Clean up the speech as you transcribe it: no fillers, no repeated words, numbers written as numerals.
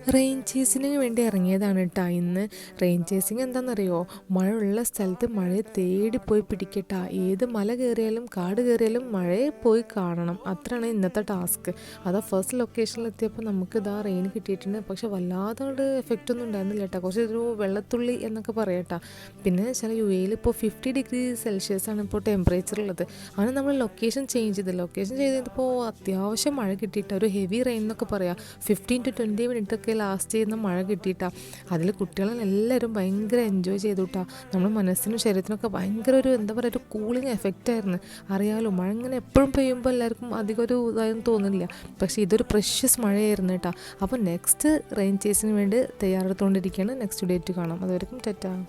Rain ചേസിങ്ങിന് വേണ്ടി ഇറങ്ങിയതാണ് കേട്ടോ ഇന്ന്. റെയിൻ ചേസിങ് എന്താണെന്നറിയോ? മഴയുള്ള സ്ഥലത്ത് മഴയെ തേടി പോയി പിടിക്കട്ടാ. ഏത് മല കയറിയാലും കാട് കയറിയാലും മഴയെ പോയി കാണണം. അത്രയാണ് ഇന്നത്തെ ടാസ്ക്. അതാ ഫസ്റ്റ് ലൊക്കേഷനിൽ എത്തിയപ്പോൾ നമുക്ക് ഇതാ റെയിൻ കിട്ടിയിട്ടുണ്ട്. പക്ഷെ വല്ലാതെ എഫക്റ്റ് ഒന്നും ഉണ്ടായിരുന്നില്ല കേട്ടോ. കുറച്ചൊരു വെള്ളത്തുള്ളി എന്നൊക്കെ പറയട്ടാ. പിന്നെ വെച്ചാൽ UAE ഇപ്പോൾ 50°C ആണ് ഇപ്പോൾ ടെമ്പറേച്ചർ ഉള്ളത്. അങ്ങനെ നമ്മൾ ലൊക്കേഷൻ ചേഞ്ച് ചെയ്തപ്പോൾ അത്യാവശ്യം മഴ കിട്ടിയിട്ട് ഒരു ഹെവി റെയിൻ എന്നൊക്കെ പറയാം. 15 to 20 മിനിറ്റ് ഒക്കെ ലാസ്റ്റ് ചെയ്യുന്ന മഴ കിട്ടിയിട്ടാ. അതിൽ കുട്ടികളെല്ലാവരും ഭയങ്കര എൻജോയ് ചെയ്തു കേട്ടോ. നമ്മുടെ മനസ്സിനും ശരീരത്തിനൊക്കെ ഭയങ്കര ഒരു എന്താ പറയുക, ഒരു കൂളിംഗ് എഫക്റ്റ് ആയിരുന്നു. അറിയാമല്ലോ, മഴ ഇങ്ങനെ എപ്പോഴും പെയ്യുമ്പോൾ എല്ലാവർക്കും അധികം ഒരു ഇതായൊന്നും തോന്നില്ല. പക്ഷേ ഇതൊരു പ്രഷ്യസ് മഴയായിരുന്നു കേട്ടോ. അപ്പോൾ നെക്സ്റ്റ് റെയിൻ ചേസിന് വേണ്ടി തയ്യാറെടുത്തുകൊണ്ടിരിക്കുകയാണ്. നെക്സ്റ്റ് ഡേറ്റ് കാണാം. അതുവരെയും ടാറ്റാ.